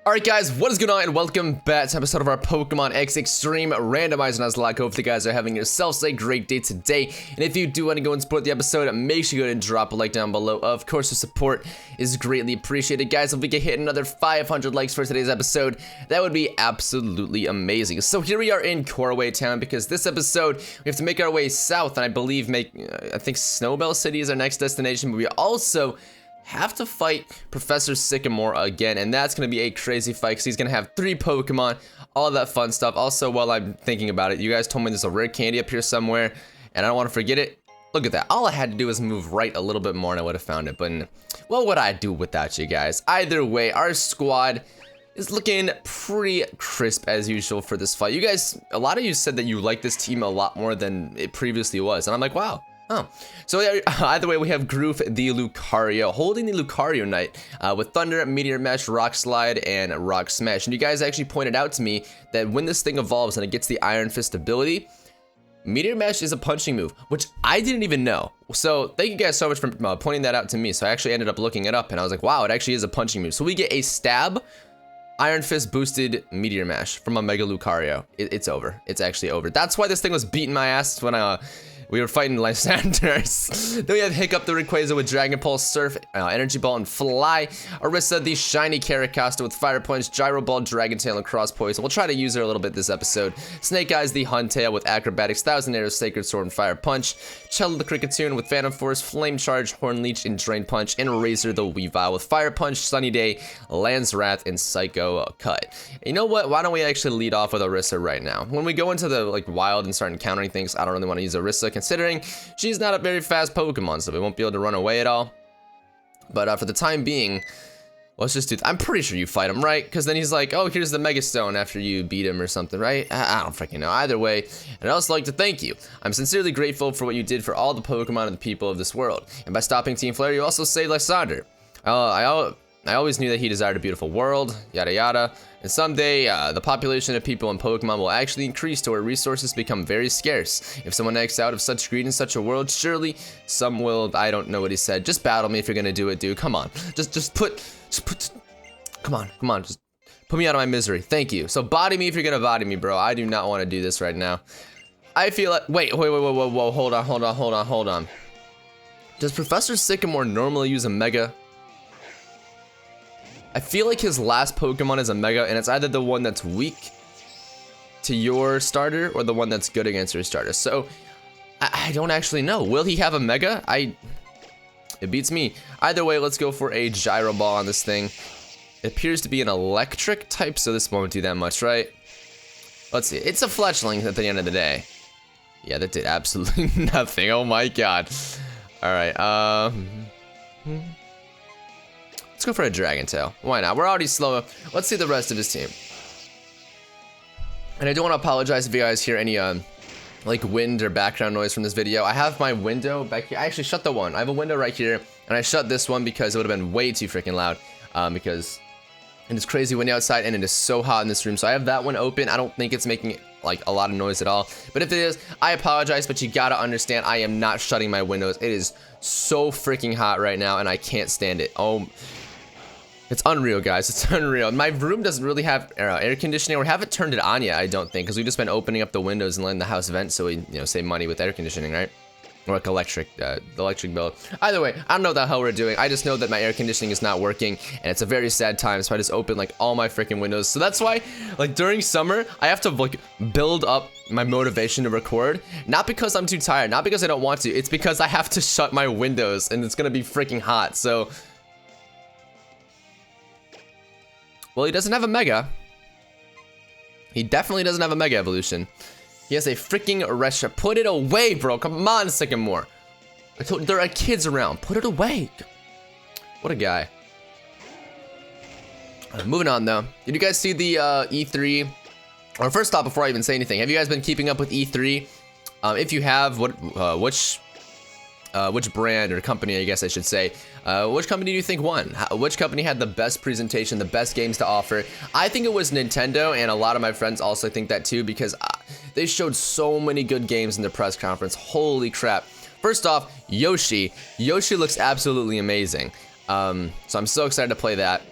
Alright guys, what is going on and welcome back to an episode of our Pokemon X Extreme Randomizer Nuzlocke. Hopefully you guys are having yourselves a great day today. And if you do want to go and support the episode, make sure you go and drop a like down below. Of course, your support is greatly appreciated. Guys, if we can hit another 500 likes for today's episode, that would be absolutely amazing. So here we are in Corway Town because this episode, we have to make our way south and I believe I think Snowbell City is our next destination, but we also have to fight Professor Sycamore again, and that's going to be a crazy fight because he's going to have 3 Pokemon, all that fun stuff. Also, while I'm thinking about it, you guys told me there's a rare candy up here somewhere, and I don't want to forget it. Look at that. All I had to do was move right a little bit more and I would have found it, but what would I do without you guys? Either way, our squad is looking pretty crisp as usual for this fight. You guys, a lot of you said that you like this team a lot more than it previously was, and I'm like, wow. Oh, so either way, we have Groof the Lucario holding the Lucario Knight with Thunder, Meteor Mesh, Rock Slide, and Rock Smash. And you guys actually pointed out to me that when this thing evolves and it gets the Iron Fist ability, Meteor Mesh is a punching move, which I didn't even know. So thank you guys so much for pointing that out to me. So I actually ended up looking it up and I was like, wow, it actually is a punching move. So we get a Stab, Iron Fist boosted Meteor Mash from a Mega Lucario. It's over. It's actually over. That's why this thing was beating my ass when we were fighting Lysanders. Then we have Hiccup the Rayquaza with Dragon Pulse, Surf, Energy Ball, and Fly. Orisa the shiny Caracaster with Fire Punch, Gyro Ball, Dragon Tail, and Cross Poison. We'll try to use her a little bit this episode. Snake Eyes the Huntail with Acrobatics, Thousand Arrows, Sacred Sword, and Fire Punch. Cello the Cricketune with Phantom Force, Flame Charge, Horn Leech, and Drain Punch. And Razor the Weavile with Fire Punch, Sunny Day, Land's Wrath, and Psycho Cut. You know what? Why don't we actually lead off with Orisa right now? When we go into the wild and start encountering things, I don't really want to use Orisa, considering she's not a very fast Pokemon, so we won't be able to run away at all. But for the time being, let's just do I'm pretty sure you fight him, right? Because then he's like, oh, here's the Mega Stone after you beat him or something, right? I don't freaking know. Either way, I'd also like to thank you. I'm sincerely grateful for what you did for all the Pokemon and the people of this world. And by stopping Team Flare, you also saved Lysander. I always knew that he desired a beautiful world, yada yada. And someday, the population of people in Pokemon will actually increase to where resources become very scarce. If someone acts out of such greed in such a world, surely some will, I don't know what he said. Just battle me if you're gonna do it, dude. Come on. Come on. Just put me out of my misery. Thank you. So body me if you're gonna body me, bro. I do not want to do this right now. I feel like, wait, whoa, hold on. Does Professor Sycamore normally use a Mega? I feel like his last Pokemon is a Mega, and it's either the one that's weak to your starter or the one that's good against your starter. So, I don't actually know. Will he have a Mega? It beats me. Either way, let's go for a Gyro Ball on this thing. It appears to be an electric type, so this won't do that much, right? Let's see. It's a Fletchling at the end of the day. Yeah, that did absolutely nothing. Oh my god. Alright, let's go for a Dragon Tail. Why not? We're already slow. Let's see the rest of his team. And I don't want to apologize if you guys hear any like wind or background noise from this video. I have my window back here. I actually shut the one. I have a window right here, and I shut this one because it would have been way too freaking loud. Because it is crazy windy outside, and it is so hot in this room. So I have that one open. I don't think it's making like a lot of noise at all. But if it is, I apologize. But you gotta understand, I am not shutting my windows. It is so freaking hot right now, and I can't stand it. Oh. It's unreal, guys. It's unreal. My room doesn't really have air conditioning. We haven't turned it on yet, I don't think, because we've just been opening up the windows and letting the house vent, so we, save money with air conditioning, right? Or like the electric bill. Either way, I don't know what the hell we're doing. I just know that my air conditioning is not working, and it's a very sad time. So I just open like all my freaking windows. So that's why, like during summer, I have to like build up my motivation to record. Not because I'm too tired, not because I don't want to. It's because I have to shut my windows, and it's gonna be freaking hot. So. Well, he doesn't have a Mega. He definitely doesn't have a Mega Evolution. He has a freaking Resha. Put it away, bro. Come on, Sycamore. There are kids around. Put it away. What a guy. Moving on, though. Did you guys see the E3? Or first off, before I even say anything, have you guys been keeping up with E3? If you have, which brand or company, I guess I should say, which company do you think won? Which company had the best presentation, the best games to offer? I think it was Nintendo, and a lot of my friends also think that too, because they showed so many good games in the press conference. Holy crap. First off, Yoshi. Yoshi looks absolutely amazing. So I'm so excited to play that.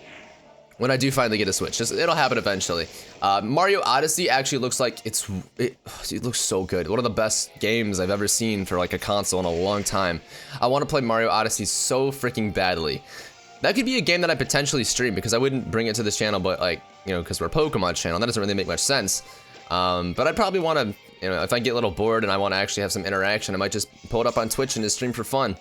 when I do finally get a Switch. It'll happen eventually. Mario Odyssey actually looks like it looks so good. One of the best games I've ever seen for like a console in a long time. I want to play Mario Odyssey so freaking badly. That could be a game that I potentially stream, because I wouldn't bring it to this channel, but like, you know, because we're a Pokemon channel, that doesn't really make much sense. But I'd probably want to, you know, if I get a little bored and I want to actually have some interaction, I might just pull it up on Twitch and just stream for fun.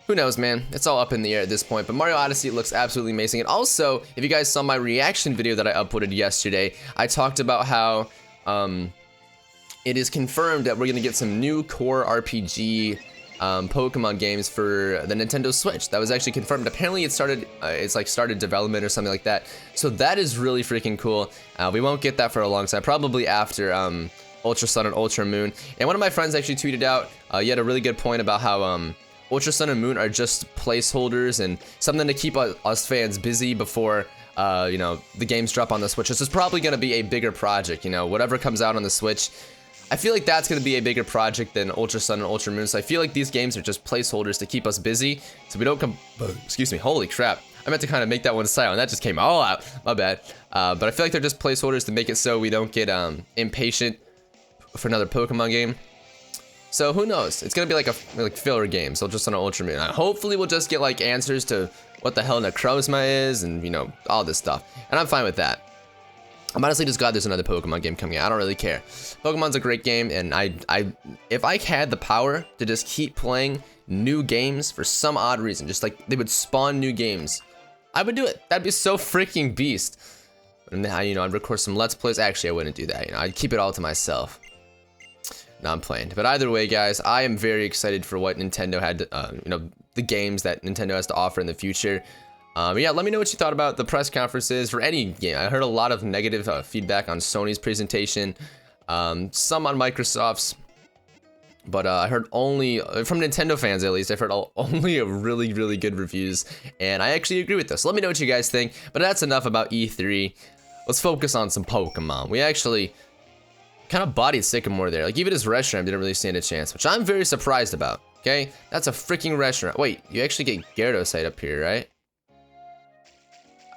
Who knows, man? It's all up in the air at this point, but Mario Odyssey looks absolutely amazing. And also, if you guys saw my reaction video that I uploaded yesterday, I talked about how it is confirmed that we're going to get some new core RPG Pokemon games for the Nintendo Switch. That was actually confirmed. Apparently it started, started development or something like that. So that is really freaking cool. We won't get that for a long time, probably after Ultra Sun and Ultra Moon. And one of my friends actually tweeted out, he had a really good point about how Ultra Sun and Moon are just placeholders and something to keep us fans busy before you know, the games drop on the Switch. This is probably going to be a bigger project, you know, whatever comes out on the Switch. I feel like that's going to be a bigger project than Ultra Sun and Ultra Moon, so I feel like these games are just placeholders to keep us busy, so we don't come, excuse me, holy crap. I meant to kind of make that one silent, that just came all out, my bad. But I feel like they're just placeholders to make it so we don't get impatient for another Pokemon game. So who knows, it's going to be like filler games, Ultra Sun and Ultra Moon. Hopefully we'll just get like answers to what the hell Necrozma is and, you know, all this stuff, and I'm fine with that. I'm honestly just glad there's another Pokemon game coming out. I don't really care. Pokemon's a great game, and if I had the power to just keep playing new games for some odd reason, just like they would spawn new games, I would do it. That'd be so freaking beast. And then, you know, I'd record some Let's Plays. Actually, I wouldn't do that. You know, I'd keep it all to myself. No, I'm playing. But either way, guys, I am very excited for what Nintendo had, you know, the games that Nintendo has to offer in the future. Yeah, let me know what you thought about the press conferences for any game. I heard a lot of negative feedback on Sony's presentation, some on Microsoft's, but I heard only, from Nintendo fans at least, I've heard only really, really good reviews, and I actually agree with this. Let me know what you guys think, but that's enough about E3. Let's focus on some Pokemon. We actually kind of bodied Sycamore there. Like, even his restaurant didn't really stand a chance, which I'm very surprised about, okay? That's a freaking restaurant. Wait, you actually get Gyarados up here, right?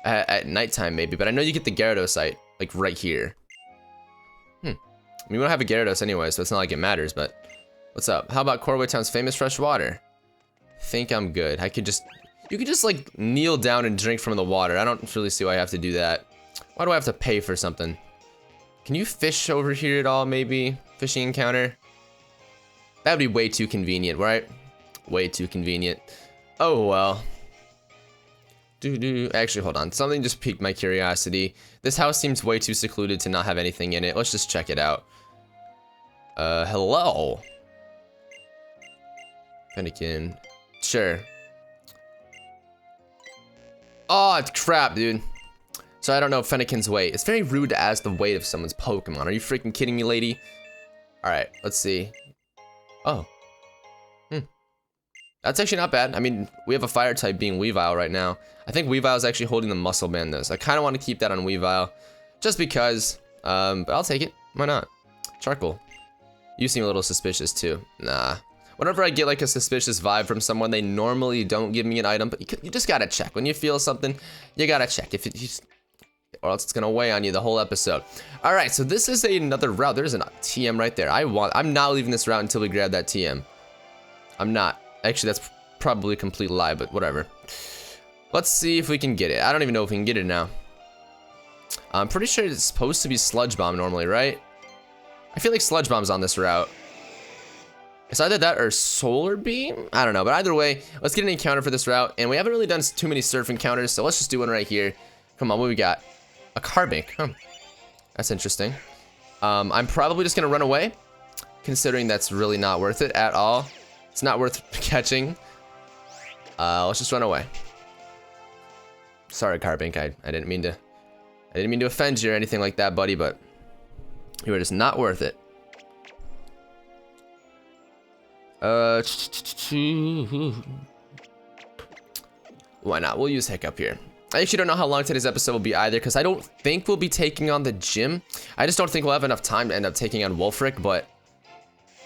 At nighttime maybe, but I know you get the Gyarados like right here. I mean, we don't have a Gyarados anyway, so it's not like it matters, but what's up? How about Corway Town's famous fresh water? Think I'm good. You could just like kneel down and drink from the water. I don't really see why I have to do that. Why do I have to pay for something? Can you fish over here at all, maybe? Fishing encounter? That would be way too convenient, right? Way too convenient. Oh well. Actually, hold on. Something just piqued my curiosity. This house seems way too secluded to not have anything in it. Let's just check it out. Hello? Fennekin. Sure. Oh, crap, dude. So I don't know Fennekin's weight. It's very rude to ask the weight of someone's Pokemon. Are you freaking kidding me, lady? Alright, let's see. Oh. That's actually not bad. I mean, we have a fire type being Weavile right now. I think Weavile is actually holding the muscle band though, so I kind of want to keep that on Weavile. Just because, but I'll take it. Why not? Charcoal. You seem a little suspicious too. Nah. Whenever I get like a suspicious vibe from someone, they normally don't give me an item, but you just gotta check. When you feel something, you gotta check. Or else it's gonna weigh on you the whole episode. All right, so this is another route. There's a TM right there. I'm not leaving this route until we grab that TM. I'm not. Actually, that's probably a complete lie, but whatever. Let's see if we can get it. I don't even know if we can get it now. I'm pretty sure it's supposed to be Sludge Bomb normally, right? I feel like Sludge Bomb's on this route. It's either that or Solar Beam? I don't know, but either way, let's get an encounter for this route. And we haven't really done too many surf encounters, so let's just do one right here. Come on, what we got? A Carbink. Huh. That's interesting. I'm probably just gonna run away, considering that's really not worth it at all. It's not worth catching. Let's just run away. Sorry, Carbink. I didn't mean to offend you or anything like that, buddy, but you were just not worth it. Why not? We'll use Hiccup here. I actually don't know how long today's episode will be either, because I don't think we'll be taking on the gym. I just don't think we'll have enough time to end up taking on Wolfric, but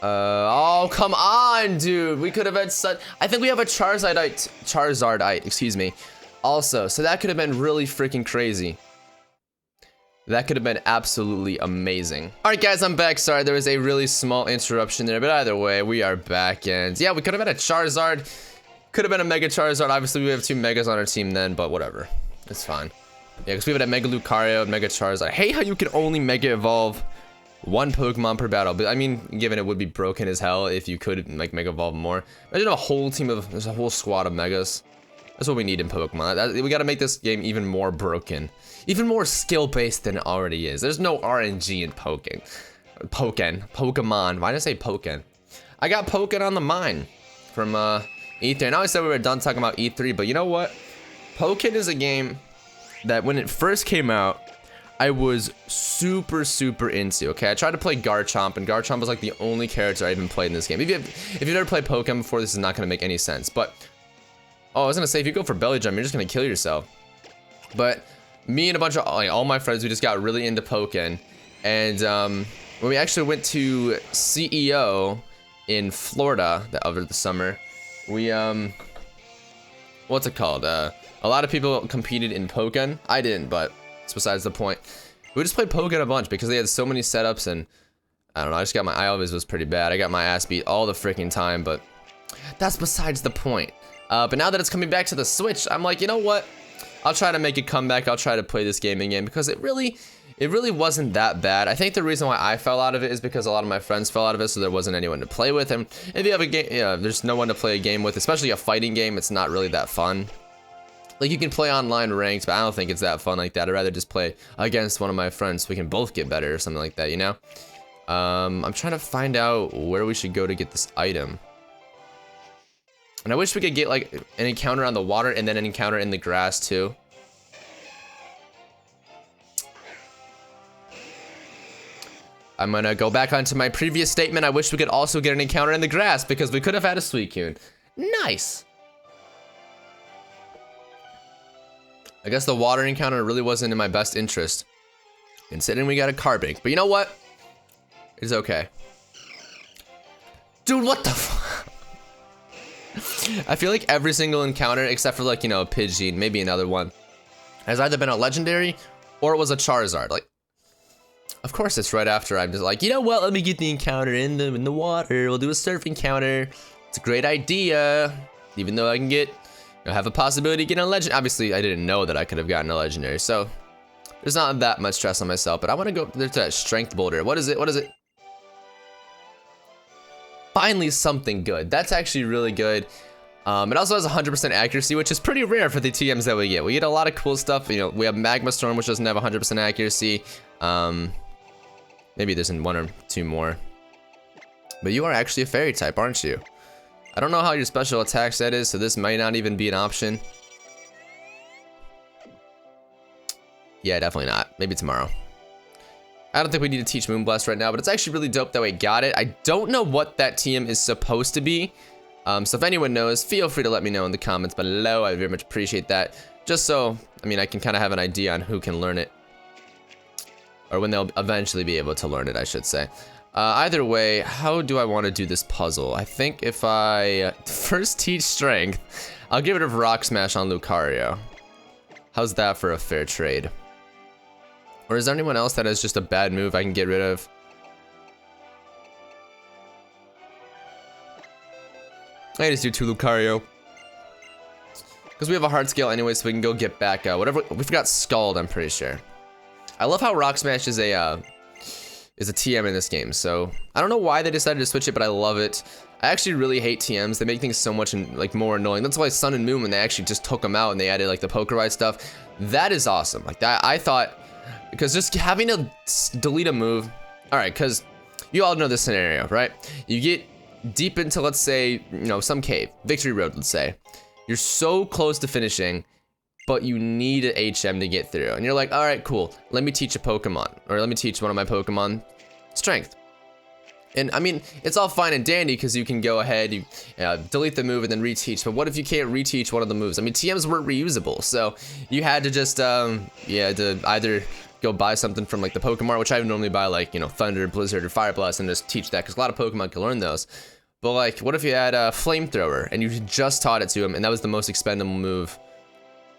oh, come on, dude. We could have had such... I think we have a Charizardite, excuse me, Also, so that could have been really freaking crazy. That could have been absolutely amazing. Alright guys, I'm back. Sorry, there was a really small interruption there, but either way, we are back. And yeah, we could have had a Charizard. Could have been a Mega Charizard. Obviously, we have 2 Megas on our team then, but whatever. It's fine. Yeah, because we have a Mega Lucario, Mega Charizard. I hate how you can only Mega Evolve 1 Pokemon per battle. But I mean, given it would be broken as hell if you could like Mega Evolve more. Imagine a whole team of, there's a whole squad of Megas. That's what we need in Pokemon. We got to make this game even more broken. Even more skill-based than it already is. There's no RNG in Pokemon. Why did I say Pokken? I got Pokken on the mind from E3. I know I said we were done talking about E3, but you know what? Pokken is a game that when it first came out, I was super into. Okay, I tried to play Garchomp, and Garchomp was like the only character I even played in this game. If you've never played Pokemon before, this is not going to make any sense. But oh, I was gonna say, if you go for Belly Drum, you're just gonna kill yourself. But me and a bunch of like, all my friends, we just got really into Pokken. And when we actually went to CEO in Florida over the summer, we what's it called? A lot of people competed in Pokken. I didn't, but it's besides the point. We just played Pokken a bunch because they had so many setups, and I don't know. I always was pretty bad. I got my ass beat all the freaking time, but that's besides the point. But now that it's coming back to the Switch, I'm like, you know what? I'll try to make a comeback. I'll try to play this game again because it really wasn't that bad. I think the reason why I fell out of it is because a lot of my friends fell out of it, so there wasn't anyone to play with. And if you have a game, yeah, there's no one to play a game with, especially a fighting game, it's not really that fun. Like, you can play online ranked, but I don't think it's that fun like that. I'd rather just play against one of my friends so we can both get better or something like that, you know? I'm trying to find out where we should go to get this item. And I wish we could get like an encounter on the water and then an encounter in the grass too. I'm gonna go back onto my previous statement. I wish we could also get an encounter in the grass because we could have had a Suicune. Nice. I guess the water encounter really wasn't in my best interest, considering we got a Carbink. But you know what? It's okay. Dude, what the fuck? I feel like every single encounter, except for like, you know, a Pidgey, maybe another one, has either been a legendary or it was a Charizard. Like, of course it's right after I'm just like, you know what, let me get the encounter in the water. We'll do a surf encounter. It's a great idea. Even though I can get, you know, have a possibility of getting a legend. Obviously, I didn't know that I could have gotten a legendary, so there's not that much stress on myself. But I want to go there to that strength boulder. What is it? What is it? Finally, something good. That's actually really good. It also has 100% accuracy, which is pretty rare for the TMs that we get. We get a lot of cool stuff. You know, we have Magma Storm, which doesn't have 100% accuracy. Maybe there's 1 or 2 more. But you are actually a fairy type, aren't you? I don't know how your special attack set is, so this might not even be an option. Yeah, definitely not. Maybe tomorrow. I don't think we need to teach Moonblast right now, but it's actually really dope that we got it. I don't know what that TM is supposed to be. So if anyone knows, feel free to let me know in the comments below. I very much appreciate that. Just so, I mean, I can kind of have an idea on who can learn it. Or when they'll eventually be able to learn it, I should say. Either way, how do I want to do this puzzle? I think if I first teach Strength, I'll get rid of Rock Smash on Lucario. How's that for a fair trade? Or is there anyone else that has just a bad move I can get rid of? I just do 2 Lucario. Because we have a hard scale anyway, so we can go get back whatever. We forgot Scald, I'm pretty sure. I love how Rock Smash is a TM in this game, so I don't know why they decided to switch it, but I love it. I actually really hate TMs. They make things so much like more annoying. That's why Sun and Moon, when they actually just took them out and they added like the Poker Ride stuff, that is awesome. Like that, I thought, because just having to delete a move, all right, because you all know this scenario, right? You get deep into, let's say, you know, some cave, Victory Road, let's say. You're so close to finishing, but you need an HM to get through. And you're like, all right, cool. Let me teach a Pokemon, or let me teach one of my Pokemon Strength. And I mean, it's all fine and dandy because you can go ahead, you delete the move and then reteach. But what if you can't reteach one of the moves? I mean, TMs weren't reusable, so you had to just, yeah, to either go buy something from like the Pokemon, which I would normally buy like, you know, Thunder, Blizzard, or Fire Blast, and just teach that because a lot of Pokemon can learn those. But like, what if you had a Flamethrower and you just taught it to him, and that was the most expendable move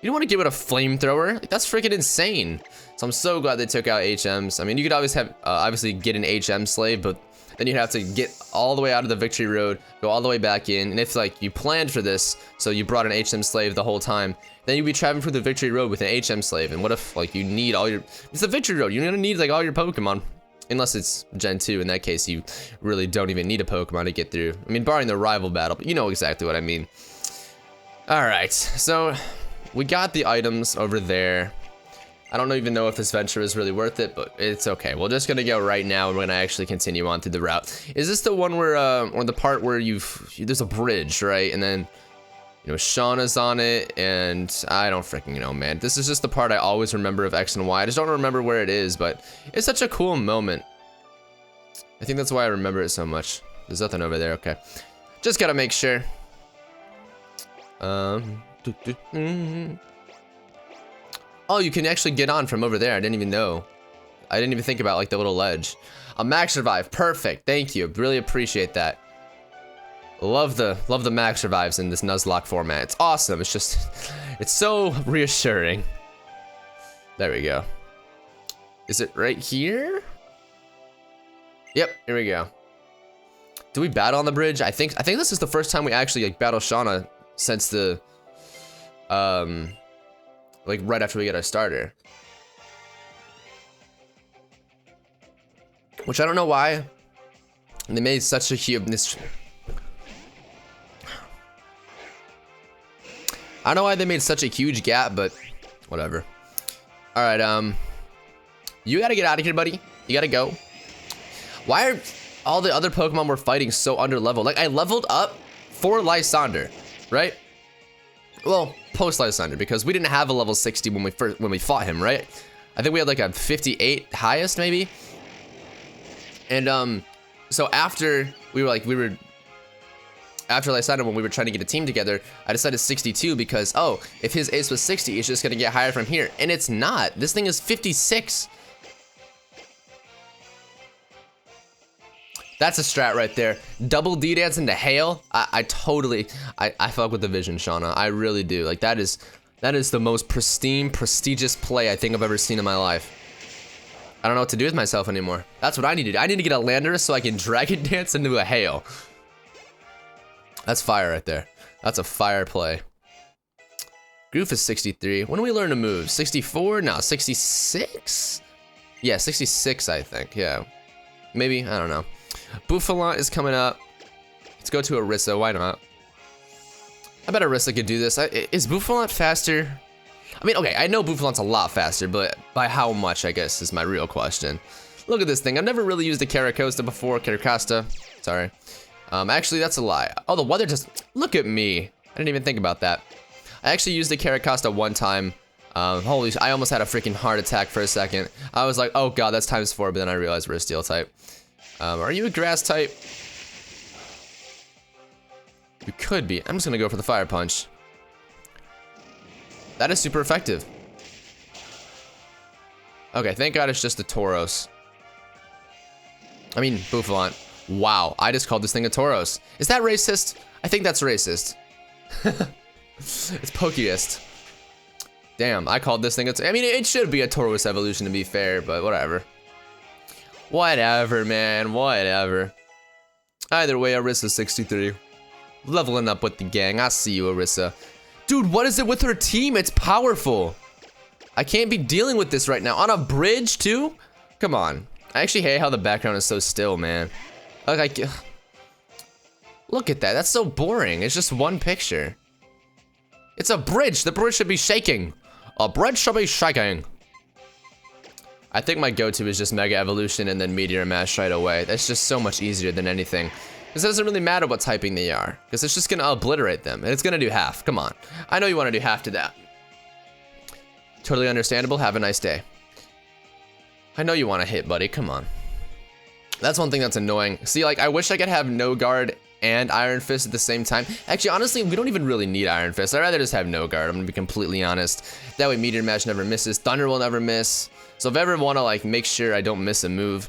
You don't want to give it a flamethrower. Like, that's freaking insane. So I'm so glad they took out HMs. I mean, you could always have, obviously get an HM slave, but then you'd have to get all the way out of the victory road, go all the way back in. And if like you planned for this, so you brought an HM slave the whole time, then you'd be traveling through the victory road with an HM slave. And what if like you need all your, it's the victory road. You're gonna need like all your Pokemon. Unless it's Gen 2, in that case, you really don't even need a Pokemon to get through. I mean, barring the rival battle, but you know exactly what I mean. All right, so we got the items over there. I don't even know if this venture is really worth it, but it's okay. We're just gonna go right now, and we're gonna actually continue on through the route. Is this the one where, or the part where there's a bridge, right? And then, you know, SHAUNA's on it, and I don't freaking know, man. This is just the part I always remember of X and Y. I just don't remember where it is, but it's such a cool moment. I think that's why I remember it so much. There's nothing over there, okay. Just gotta make sure. Oh, you can actually get on from over there. I didn't even know. I didn't even think about like the little ledge. A max revive, perfect. Thank you, really appreciate that. Love the max revives in this Nuzlocke format. It's awesome. It's just, it's so reassuring. There we go. Is it right here? Yep, here we go. Do we battle on the bridge? I think this is the first time we actually like battle SHAUNA since the like right after we get our starter. Which I don't know why they made such a huge I don't know why they made such a huge gap, but whatever. All right, you gotta get out of here, buddy. You gotta go. Why are all the other Pokemon we're fighting so under leveled? Like I leveled up for Lysander, right? Well, post Lysander, because we didn't have a level 60 when we fought him, right? I think we had like a 58 highest maybe. And so after after Lysander, when we were trying to get a team together, I decided 62 because, oh, if his ace was 60, it's just gonna get higher from here. And it's not. This thing is 56. That's a strat right there. Double D-dance into hail. I totally fuck with the vision, SHAUNA. I really do. Like that is the most pristine, prestigious play I think I've ever seen in my life. I don't know what to do with myself anymore. That's what I need to do. I need to get a Landorus so I can Dragon Dance into a hail. That's fire right there. That's a fire play. Goof is 63. When do we learn to move? 64? No, 66? Yeah, 66, I think. Yeah. Maybe. I don't know. Bouffalant is coming up. Let's go to Orisa. Why not? I bet Orisa could do this. Is Bouffalant faster? I mean, okay, I know Bouffalant's a lot faster, but by how much, I guess, is my real question. Look at this thing. I've never really used the Caracosta before. Caracosta. Sorry. Actually, that's a lie. Oh, the weather just... Look at me. I didn't even think about that. I actually used the Caracosta one time. Holy... I almost had a freaking heart attack for a second. I was like, oh god, that's ×4, but then I realized we're a steel type. Are you a grass type? You could be. I'm just gonna go for the fire punch. That is super effective. Okay, thank god it's just the Tauros. I mean, Bouffalant. Wow, I just called this thing a Tauros. Is that racist? I think that's racist. It's Pokeist. Damn, I called this thing I mean, it should be a Tauros evolution to be fair, but whatever. Whatever, man, whatever. Either way, Orisa 63. Leveling up with the gang. I see you, Orisa. Dude, what is it with her team? It's powerful. I can't be dealing with this right now. On a bridge, too? Come on. I actually hate how the background is so still, man. Like, look at that. That's so boring. It's just one picture. It's a bridge. The bridge should be shaking. A bridge should be shaking. I think my go-to is just Mega Evolution and then Meteor Mash right away. That's just so much easier than anything. Because it doesn't really matter what typing they are. Because it's just going to obliterate them. And it's going to do half. Come on. I know you want to do half to that. Totally understandable. Have a nice day. I know you want to hit, buddy. Come on. That's one thing that's annoying. See, like, I wish I could have No Guard and Iron Fist at the same time. Actually, honestly, we don't even really need Iron Fist. I'd rather just have No Guard. I'm going to be completely honest. That way Meteor Mash never misses. Thunder will never miss. So if I ever want to, like, make sure I don't miss a move,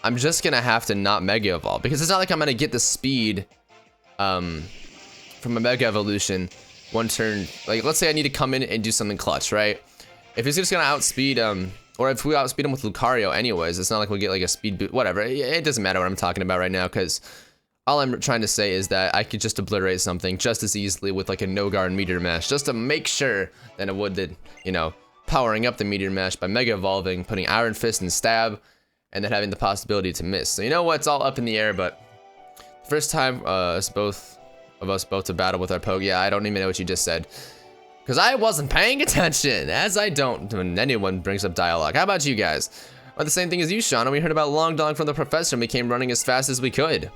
I'm just going to have to not Mega Evolve. Because it's not like I'm going to get the speed from a Mega Evolution one turn. Like, let's say I need to come in and do something clutch, right? If he's just gonna outspeed, or if we outspeed him with Lucario anyways, it's not like we'll get like a speed boot, whatever. It doesn't matter what I'm talking about right now, because all I'm trying to say is that I could just obliterate something just as easily with like a no-guard Meteor Mash, just to make sure that it would, you know, powering up the Meteor Mash by Mega Evolving, putting Iron Fist and Stab, and then having the possibility to miss. So you know what, it's all up in the air, but first time us both to battle with our Poke. Yeah, I don't even know what you just said, because I wasn't paying attention, as I don't when anyone brings up dialogue. How about you guys? Well, the same thing as you, Shauna. We heard about Long Dong from the professor and we came running as fast as we could.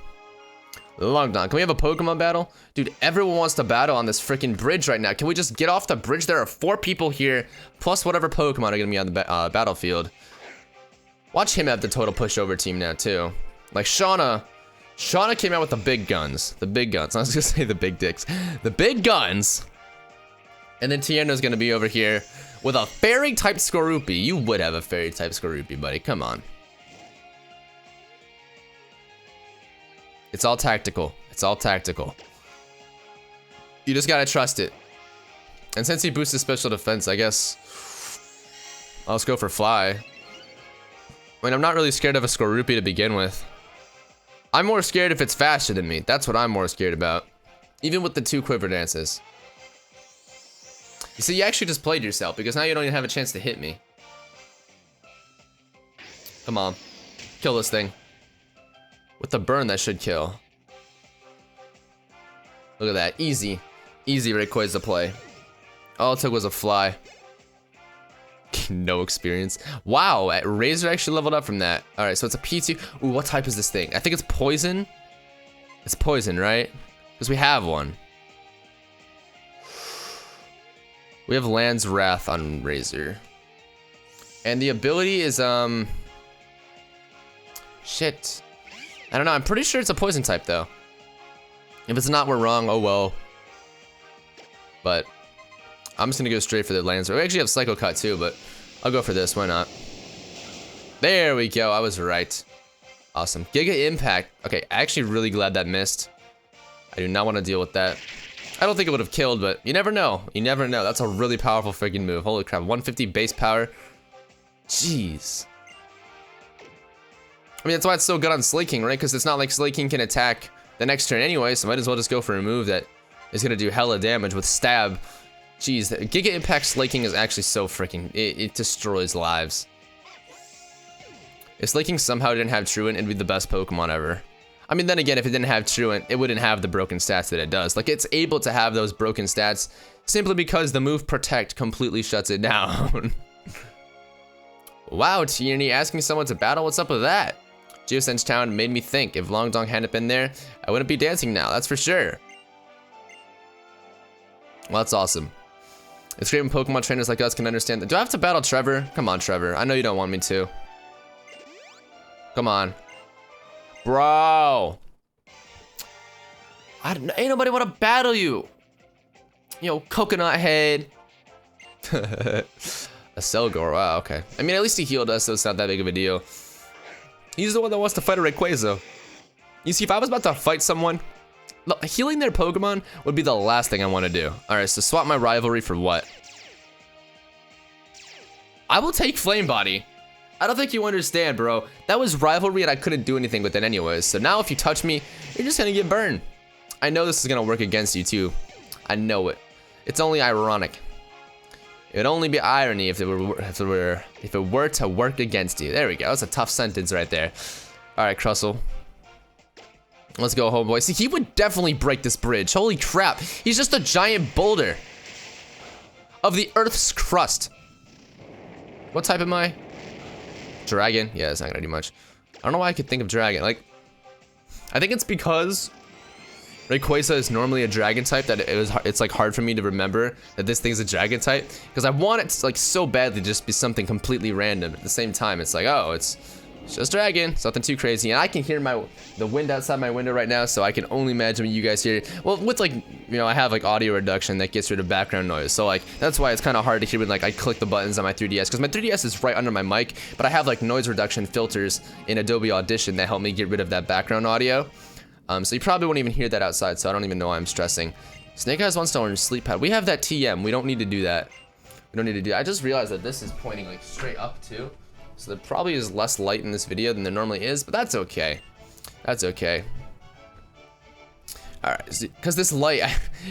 Long Dong, can we have a Pokemon battle? Dude, everyone wants to battle on this freaking bridge right now. Can we just get off the bridge? There are 4 people here, plus whatever Pokemon are gonna be on the battlefield. Watch him have the total pushover team now, too. Like, Shauna came out with the big guns. The big guns. I was gonna say the big dicks. The big guns. And then Tierno's gonna be over here with a fairy-type Skorupi. You would have a fairy-type Skorupi, buddy. Come on. It's all tactical. It's all tactical. You just gotta trust it. And since he boosted special defense, I guess I'll just go for Fly. I mean, I'm not really scared of a Skorupi to begin with. I'm more scared if it's faster than me. That's what I'm more scared about. Even with the 2 Quiver Dances. You see, you actually just played yourself, because now you don't even have a chance to hit me. Come on. Kill this thing. With the burn, that should kill. Look at that. Easy. Easy Rayquaza play. All it took was a Fly. No experience. Wow, Razor actually leveled up from that. Alright, so it's a P2. Ooh, what type is this thing? I think it's poison. It's poison, right? Because we have one. We have Land's Wrath on Razor. And the ability is, shit. I don't know, I'm pretty sure it's a poison type, though. If it's not, we're wrong, oh well. But I'm just gonna go straight for the Land's Wrath. We actually have Psycho Cut, too, but I'll go for this, why not? There we go, I was right. Awesome. Giga Impact. Okay, actually really glad that missed. I do not want to deal with that. I don't think it would have killed, but you never know. You never know. That's a really powerful freaking move. Holy crap, 150 base power. Jeez. I mean, that's why it's so good on Slaking, right? Because it's not like Slaking can attack the next turn anyway, so might as well just go for a move that is going to do hella damage with Stab. Jeez, Giga Impact Slaking is actually so freaking... It destroys lives. If Slaking somehow didn't have Truant, it'd be the best Pokemon ever. I mean, then again, if it didn't have Truant, it wouldn't have the broken stats that it does. Like, it's able to have those broken stats simply because the move Protect completely shuts it down. Wow, Tierney asking someone to battle? What's up with that? Geosense Town made me think. If Long Dong hadn't been there, I wouldn't be dancing now, that's for sure. Well, that's awesome. It's great when Pokemon trainers like us can understand that. Do I have to battle Trevor? Come on, Trevor. I know you don't want me to. Come on. Bro. Ain't nobody want to battle you. Yo, Coconut Head. A Selgor, wow, okay. I mean, at least he healed us, so it's not that big of a deal. He's the one that wants to fight a Rayquaza. You see, if I was about to fight someone, look, healing their Pokemon would be the last thing I want to do. Alright, so swap my rivalry for what? I will take Flame Body. I don't think you understand, bro. That was rivalry and I couldn't do anything with it anyways. So now if you touch me, you're just gonna get burned. I know this is gonna work against you too. I know it. It's only ironic. It would only be irony if it were to work against you. There we go. That's a tough sentence right there. All right, Crustle. Let's go, homeboy. See, he would definitely break this bridge. Holy crap. He's just a giant boulder of the Earth's crust. What type am I? Dragon? Yeah, it's not gonna do much. I don't know why I could think of dragon. Like, I think it's because Rayquaza is normally a dragon type that it's like hard for me to remember that this thing's a dragon type, because I want it to like so badly just be something completely random. At the same time, it's like, oh, it's just dragon, it's nothing too crazy. And I can hear the wind outside my window right now, so I can only imagine what you guys hear. Well, with like, you know, I have like audio reduction that gets rid of background noise, so like that's why it's kind of hard to hear when like I click the buttons on my 3DS, because my 3DS is right under my mic, but I have like noise reduction filters in Adobe Audition that help me get rid of that background audio. So you probably won't even hear that outside, so I don't even know why I'm stressing. Snake Eyes wants to orange sleep pad. We have that TM. We don't need to do that. We don't need to do that. I just realized that this is pointing like straight up too. So there probably is less light in this video than there normally is, but that's okay. That's okay. Alright, because this light,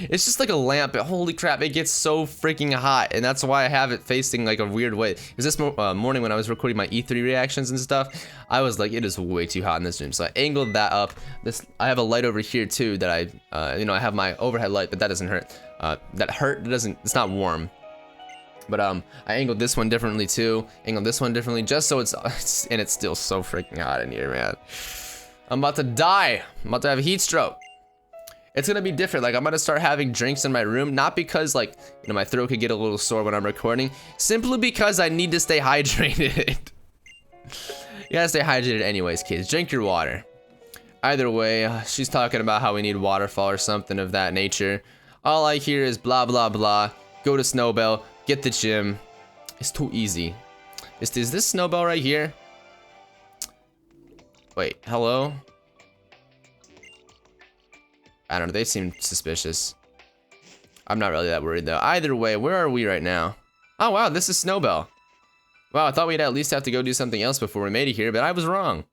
it's just like a lamp. Holy crap, it gets so freaking hot, and that's why I have it facing like a weird way. Because this morning when I was recording my E3 reactions and stuff, I was like, it is way too hot in this room. So I angled that up. I have a light over here too that I have my overhead light, but that doesn't hurt. It's not warm. But I angled this one differently too. Angled this one differently, just so it's still so freaking hot in here, man. I'm about to die. I'm about to have a heat stroke. It's gonna be different. Like, I'm gonna start having drinks in my room, not because like, my throat could get a little sore when I'm recording, simply because I need to stay hydrated. You gotta stay hydrated anyways, kids. Drink your water. Either way, she's talking about how we need waterfall or something of that nature. All I hear is blah, blah, blah. Go to Snowbell, get the gym. It's too easy. Is this Snowbell right here? Wait, hello? I don't know, they seem suspicious. I'm not really that worried though. Either way, where are we right now? Oh wow, this is Snowbell. Wow, I thought we'd at least have to go do something else before we made it here, but I was wrong.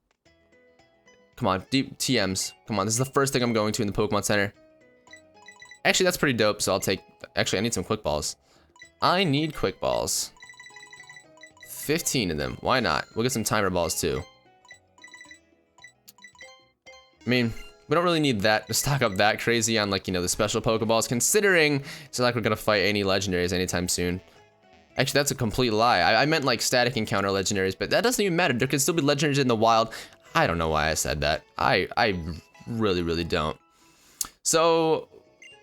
Come on, deep TMs. Come on, this is the first thing I'm going to in the Pokemon Center. Actually, that's pretty dope, so I'll take... Actually, I need some quick balls. I need quick balls. 15 of them, why not? We'll get some timer balls too. I mean... We don't really need that to stock up that crazy on like, the special Pokeballs, considering it's not like we're gonna fight any legendaries anytime soon. Actually, that's a complete lie. I meant like static encounter legendaries, but that doesn't even matter. There can still be legendaries in the wild. I don't know why I said that. I really, really don't. So,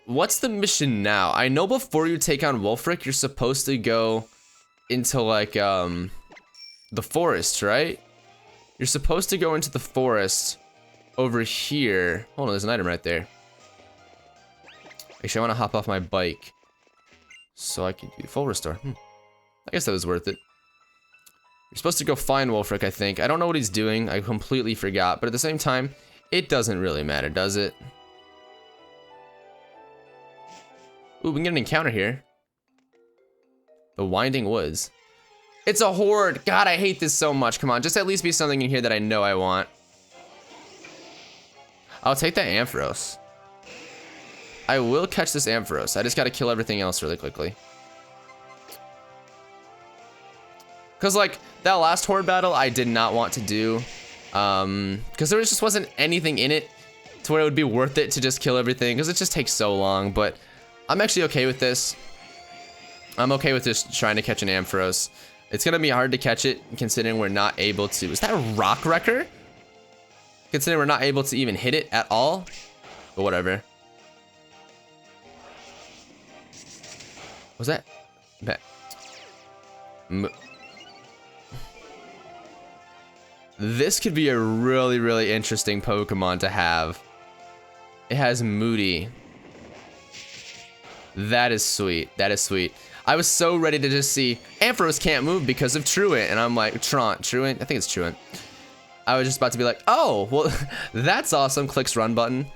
what's the mission now? I know before you take on Wolfric, you're supposed to go into like, the forest, right? You're supposed to go into the forest over here. Hold on, there's an item right there. Actually, I want to hop off my bike so I can do full restore. I guess that was worth it. You're supposed to go find Wolfric, I think. I don't know what he's doing. I completely forgot. But at the same time, it doesn't really matter, does it? Ooh, we can get an encounter here. The Winding Woods. It's a horde. God, I hate this so much. Come on, just at least be something in here that I know I want. I'll take that Ampharos. I will catch this Ampharos. I just gotta kill everything else really quickly. Cause like, that last horde battle I did not want to do. Cause there just wasn't anything in it to where it would be worth it to just kill everything. Cause it just takes so long, but I'm actually okay with this. I'm okay with just trying to catch an Ampharos. It's gonna be hard to catch it considering we're not able to. Is that a Rock Wrecker? Considering we're not able to even hit it at all, but whatever. Was that? This could be a really, really interesting Pokemon to have. It has Moody. That is sweet. That is sweet. I was so ready to just see Ampharos can't move because of Truant, and I'm like, Truant? I think it's Truant. I was just about to be like, oh, well, that's awesome. Clicks run button.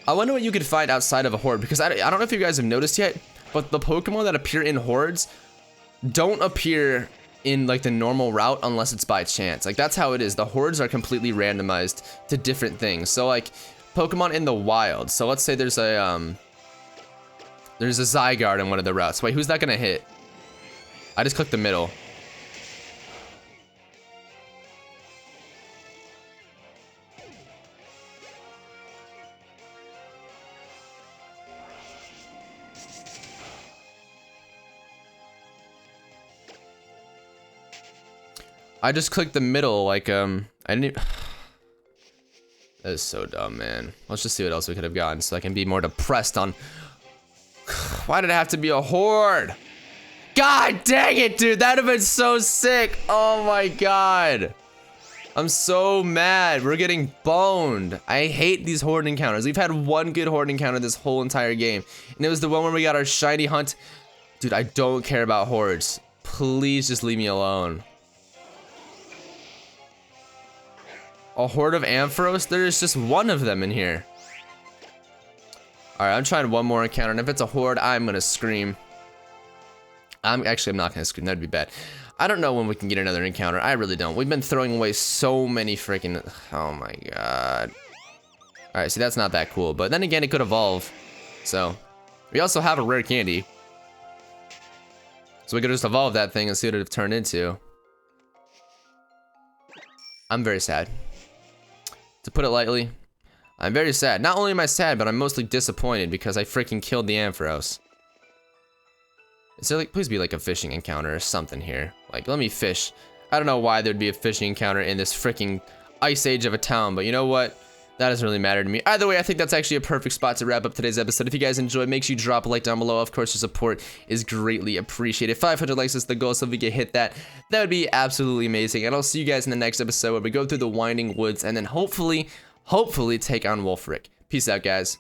I wonder what you could find outside of a horde, because I don't know if you guys have noticed yet, but the Pokemon that appear in hordes don't appear in like the normal route unless it's by chance. Like, that's how it is. The hordes are completely randomized to different things. So like Pokemon in the wild. So let's say there's a Zygarde in one of the routes. Wait, who's that gonna hit? I just clicked the middle. I just clicked the middle, like, I didn't even... That is so dumb, man. Let's just see what else we could have gotten so I can be more depressed on... Why did it have to be a horde? God dang it, dude! That would have been so sick! Oh my god! I'm so mad. We're getting boned. I hate these horde encounters. We've had one good horde encounter this whole entire game. And it was the one where we got our shiny hunt. Dude, I don't care about hordes. Please just leave me alone. A horde of Ampharos? There's just one of them in here. Alright, I'm trying one more encounter, and if it's a horde, I'm gonna scream. I'm not gonna scream, that'd be bad. I don't know when we can get another encounter. I really don't. We've been throwing away so many freaking... Oh my god. Alright, see, that's not that cool. But then again, it could evolve. So, we also have a rare candy. So we could just evolve that thing and see what it turned into. I'm very sad. To put it lightly, I'm very sad. Not only am I sad, but I'm mostly disappointed because I freaking killed the Ampharos. Is there like, please be like a fishing encounter or something here. Like, let me fish. I don't know why there'd be a fishing encounter in this freaking ice age of a town, but you know what? That doesn't really matter to me. Either way, I think that's actually a perfect spot to wrap up today's episode. If you guys enjoyed, make sure you drop a like down below. Of course, your support is greatly appreciated. 500 likes is the goal, so if we can hit that, that would be absolutely amazing. And I'll see you guys in the next episode where we go through the winding woods and then hopefully take on Wolfric. Peace out, guys.